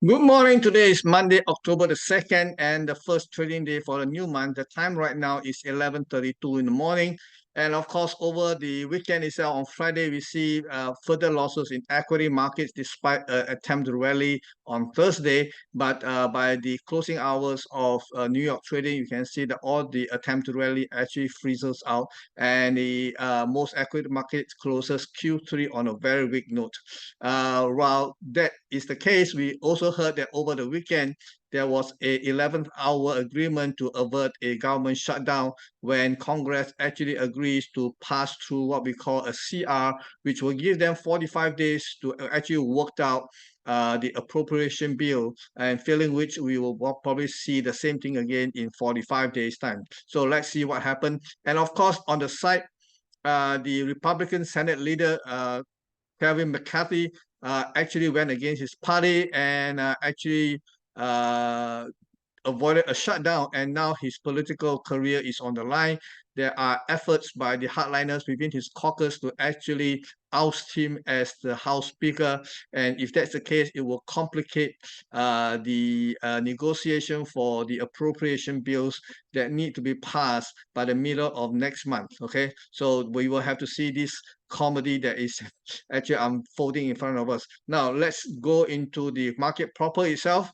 Good morning. Today is Monday, October the 2nd, and the first trading day for the new month. The time right now is 11:32 in the morning. And of course, over the weekend itself, on Friday, we see further losses in equity markets despite an attempt to rally on Thursday. But by the closing hours of New York trading, you can see that all the attempt to rally actually freezes out. And the most equity markets closes Q3 on a very weak note. While that is the case, we also heard that over the weekend, there was a 11th hour agreement to avert a government shutdown when Congress actually agrees to pass through what we call a CR, which will give them 45 days to actually work out the appropriation bill, and failing which we will probably see the same thing again in 45 days time. So let's see what happens. And of course, on the side, the Republican Senate leader, Kevin McCarthy, actually went against his party and actually uh, avoided a shutdown, and now his political career is on the line. There are efforts by the hardliners within his caucus to actually oust him as the House Speaker, and if that's the case, it will complicate the negotiation for the appropriation bills that need to be passed by the middle of next month. Okay, so we will have to see this comedy that is actually unfolding in front of us. Now let's go into the market proper itself.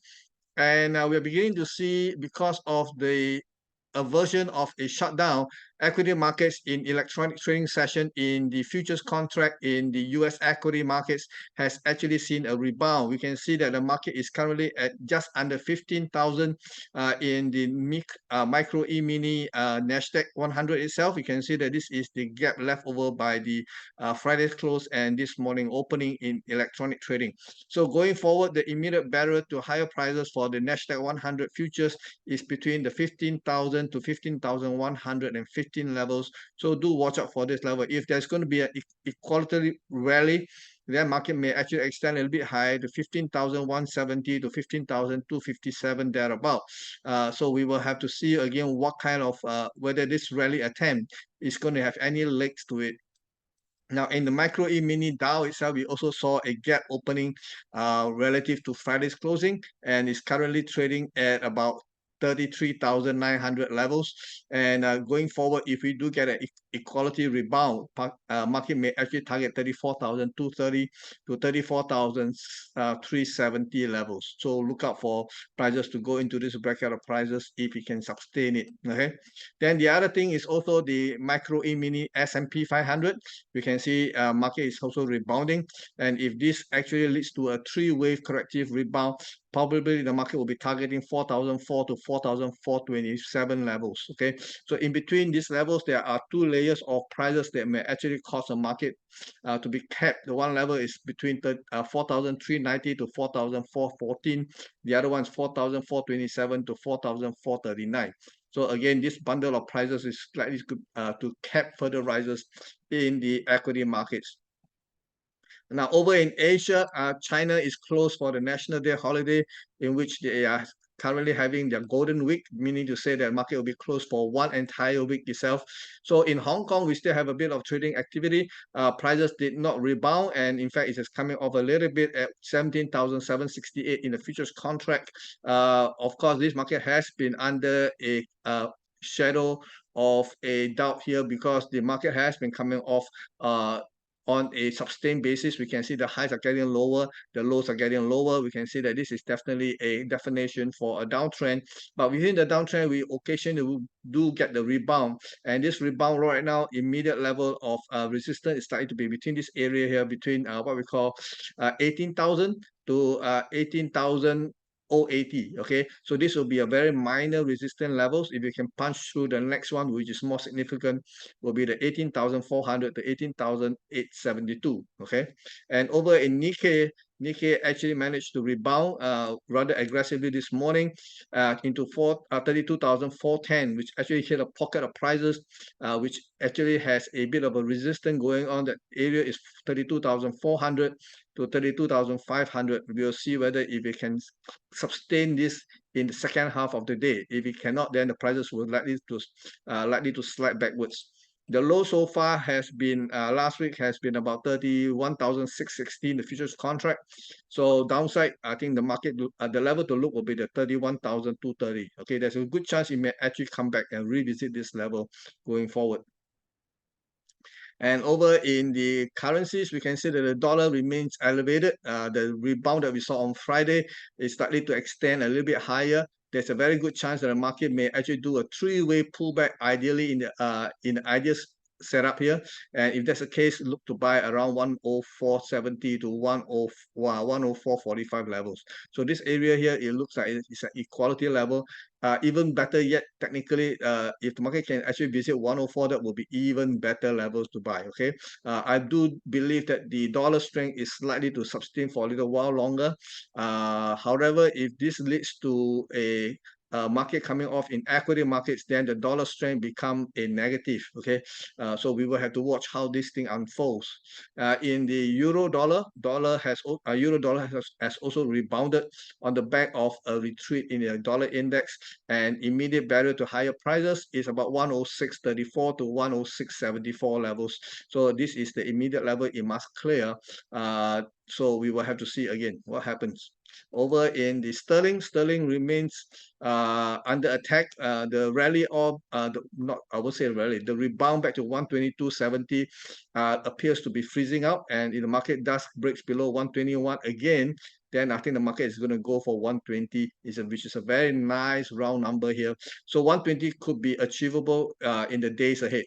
And we're beginning to see, because of the aversion of a shutdown, equity markets in electronic trading session in the futures contract in the US equity markets has actually seen a rebound. We can see that the market is currently at just under 15,000 in the micro e-mini Nasdaq 100 itself. You can see that this is the gap left over by the Friday's close and this morning opening in electronic trading. So going forward, the immediate barrier to higher prices for the Nasdaq 100 futures is between the 15,000 to 15,115 levels. So do watch out for this level. If there's going to be an equality rally, then market may actually extend a little bit higher to 15,170 to 15,257 thereabout. So we will have to see again what kind of whether this rally attempt is going to have any legs to it. Now, in the micro e-mini Dow itself, we also saw a gap opening relative to Friday's closing, and is currently trading at about 33,900 levels. And going forward, if we do get an equality rebound, market may actually target 34,230 to 34,370 levels. So look out for prices to go into this bracket of prices if it can sustain it. Okay. Then the other thing is also the micro e-mini S&P 500. We can see market is also rebounding, and if this actually leads to a three-wave corrective rebound, probably the market will be targeting 4,004 to 4,427 levels. Okay, so in between these levels, there are two layers of prices that may actually cause the market to be capped. The one level is between 4,390 to 4,414. The other one is 4,427 to 4,439. So again, this bundle of prices is likely to cap further rises in the equity markets. Now, over in Asia, China is closed for the National Day holiday, in which they are currently having their golden week, meaning to say that market will be closed for one entire week itself. So in Hong Kong, we still have a bit of trading activity. Prices did not rebound, and in fact, it is coming off a little bit at 17,768 in the futures contract. Of course, this market has been under a shadow of a doubt here, because the market has been coming off on a sustained basis. We can see the highs are getting lower, the lows are getting lower. We can see that this is definitely a definition for a downtrend. But within the downtrend, we occasionally do get the rebound. And this rebound right now, immediate level of resistance is starting to be between this area here, between what we call 18,000 to 18,080. Okay, so this will be a very minor resistance levels. If you can punch through the next one, which is more significant, will be the 18,400 to 18,872. Okay, and over in Nikkei actually managed to rebound rather aggressively this morning into 32,410, which actually hit a pocket of prices, which actually has a bit of a resistance going on. That area is 32,400 to 32,500. We'll see whether if it can sustain this in the second half of the day. If it cannot, then the prices will likely to slide backwards. The low so far has been last week has been about 31,616 the futures contract. So downside, I think the market the level to look will be the 31,230. Okay, there's a good chance it may actually come back and revisit this level going forward. And over in the currencies, we can see that the dollar remains elevated. The rebound that we saw on Friday is likely to extend a little bit higher. There's a very good chance that the market may actually do a three-way pullback, ideally in the ideal setup here. And if that's the case, look to buy around 104.70 to 104.45 levels. So this area here, it looks like it's an equality level. Even better yet, technically, if the market can actually visit 104, that will be even better levels to buy. Okay, I do believe that the dollar strength is likely to sustain for a little while longer. However, if this leads to a market coming off in equity markets, then the dollar strength become a negative. Okay, so we will have to watch how this thing unfolds. In the euro dollar, euro dollar has also rebounded on the back of a retreat in the dollar index, and immediate barrier to higher prices is about 106.34 to 106.74 levels. So this is the immediate level it must clear. So we will have to see again what happens. Over in the sterling remains under attack. The rally of not I would say rally, the rebound back to 122.70 appears to be freezing out, and if the market does breaks below 121 again, then I think the market is going to go for 120, which is a very nice round number here. So 120 could be achievable in the days ahead.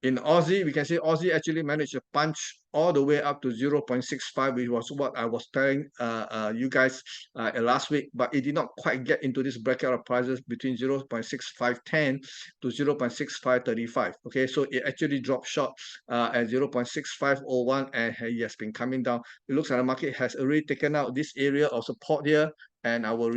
In Aussie, we can see Aussie actually managed to punch all the way up to 0.65, which was what I was telling you guys last week, but it did not quite get into this bracket of prices between 0.6510 to 0.6535. Okay, so it actually dropped short at 0.6501, and it has been coming down. It looks like the market has already taken out this area of support here, and I will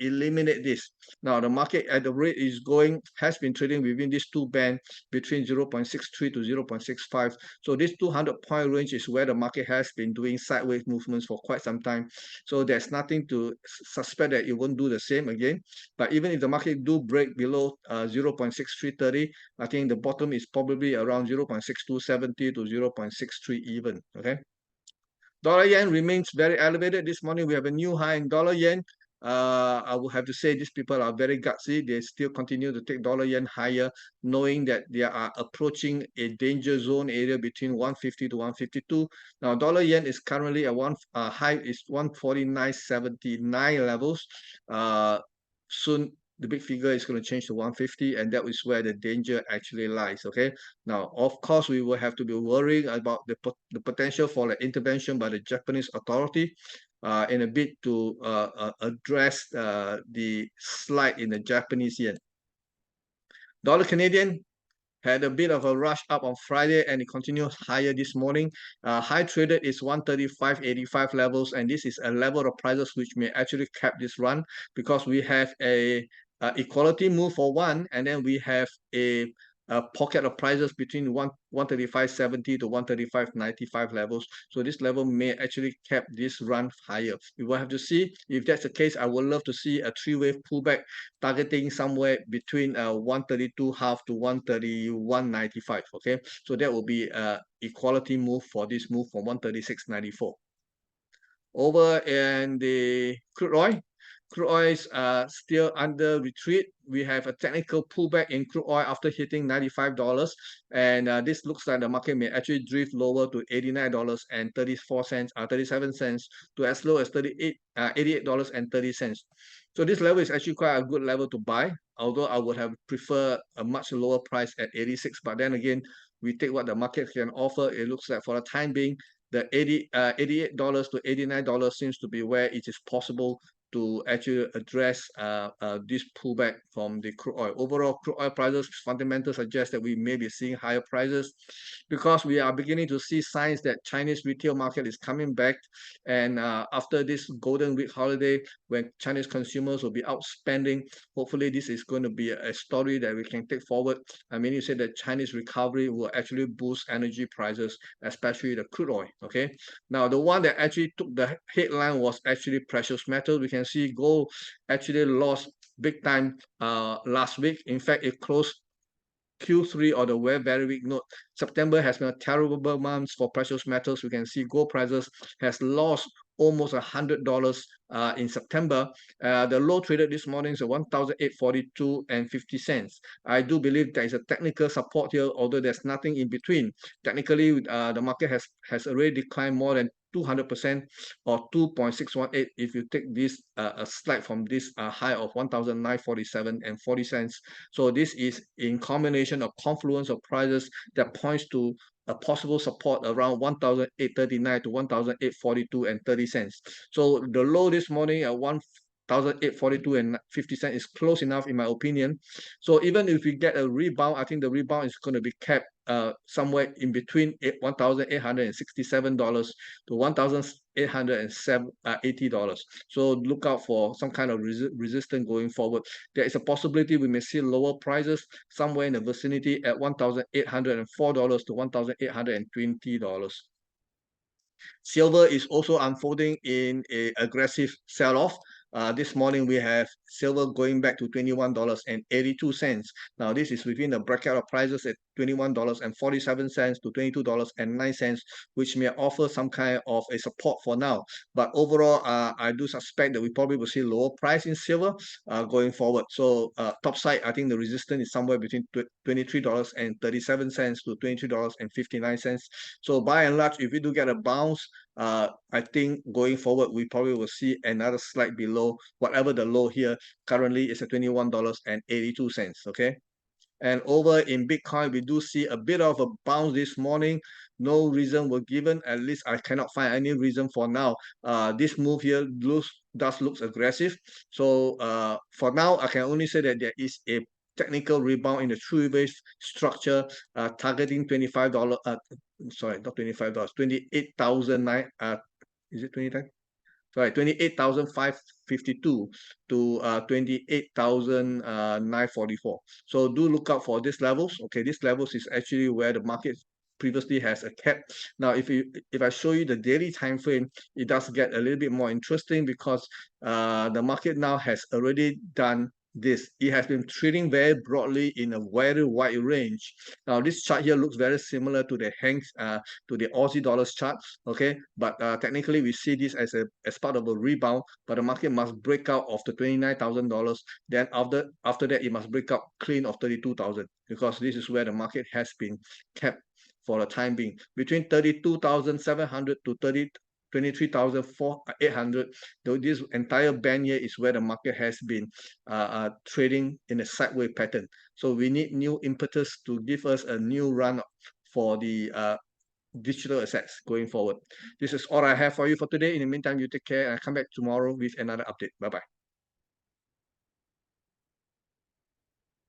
eliminate this. Now the market at the rate is going has been trading within these two bands between 0.63 to 0.65. So this 200-point range is where the market has been doing sideways movements for quite some time. So there's nothing to suspect that it won't do the same again. But even if the market do break below 0.6330, I think the bottom is probably around 0.6270 to 0.63 even. Okay. Dollar yen remains very elevated. This morning we have a new high in dollar yen. I would have to say these people are very gutsy. They still continue to take dollar yen higher, knowing that they are approaching a danger zone area between 150 to 152. Now, dollar yen is currently at high is 149.79 levels. Soon the big figure is going to change to 150, and that is where the danger actually lies. Okay, now of course we will have to be worrying about the potential for the intervention by the Japanese authority in a bid to address the slide in the Japanese yen. Dollar Canadian had a bit of a rush up on Friday, and it continues higher this morning. High traded is 135.85 levels, and this is a level of prices which may actually cap this run, because we have a equality move for one, and then we have a pocket of prices between 135.70 to 135.95 levels. So this level may actually cap this run higher. We will have to see. If that's the case, I would love to see a three-wave pullback targeting somewhere between 132.5 to 131.95. Okay, so that will be a equality move for this move from 136.94. Over in the crude oil, crude oil is still under retreat. We have a technical pullback in crude oil after hitting $95, and this looks like the market may actually drift lower to $89.34 37 cents to as low as $88.30. So this level is actually quite a good level to buy, although I would have preferred a much lower price at 86. But then again, we take what the market can offer. It looks like for the time being, the $88 to $89 seems to be where it is possible to actually address this pullback from the crude oil. Overall, crude oil prices fundamentals suggest that we may be seeing higher prices because we are beginning to see signs that Chinese retail market is coming back. And after this Golden Week holiday, when Chinese consumers will be out spending, hopefully this is going to be a story that we can take forward. I mean, you said that Chinese recovery will actually boost energy prices, especially the crude oil. Okay. Now, the one that actually took the headline was actually precious metal. We can see gold actually lost big time last week. In fact, it closed Q3 or the very weak note. September has been a terrible month for precious metals. We can see gold prices has lost almost $100 in September. The low traded this morning is 1,842 and 50 cents. I do believe there is a technical support here, although there's nothing in between. Technically, the market has already declined more than 200% or 2.618 if you take this a slide from this high of 1,947 and 40 cents. So this is in combination of confluence of prices that points to a possible support around 1,839 to 1,842 and 30 cents. So the low this morning at 1,842 and 50 cents is close enough in my opinion. So even if we get a rebound, I think the rebound is going to be kept somewhere in between $1,867 to $1,880. So look out for some kind of resistance going forward. There is a possibility we may see lower prices somewhere in the vicinity at $1,804 to $1,820. Silver is also unfolding in a aggressive sell-off. This morning we have silver going back to $21.82. Now this is within the bracket of prices at $21.47 to $22.09, which may offer some kind of a support for now. But overall, I do suspect that we probably will see lower price in silver going forward. So top side, I think the resistance is somewhere between $23.37 to $23.59. So by and large, if we do get a bounce, I think going forward, we probably will see another slide below whatever the low here currently is at $21.82. Okay. And over in Bitcoin, we do see a bit of a bounce this morning. No reason were given. At least I cannot find any reason for now. This move here does looks aggressive. So for now, I can only say that there is a technical rebound in the three-wave structure targeting $25. Sorry, not $25. 28,009. Is it 29? Sorry, 28,552 to 28,944. So do look out for these levels. Okay, these levels is actually where the market previously has a cap. Now, if I show you the daily time frame, it does get a little bit more interesting because the market now has already done this. It has been trading very broadly in a very wide range. Now, this chart here looks very similar to the to the Aussie dollars chart. Okay, but technically we see this as part of a rebound. But the market must break out of the $29,000. Then after that, it must break out clean of 32,000 because this is where the market has been kept for the time being between 32,700 to 23,800. This entire band here is where the market has been trading in a sideways pattern. So we need new impetus to give us a new run for the digital assets going forward. This is all I have for you for today. In the meantime, you take care and I'll come back tomorrow with another update. Bye-bye.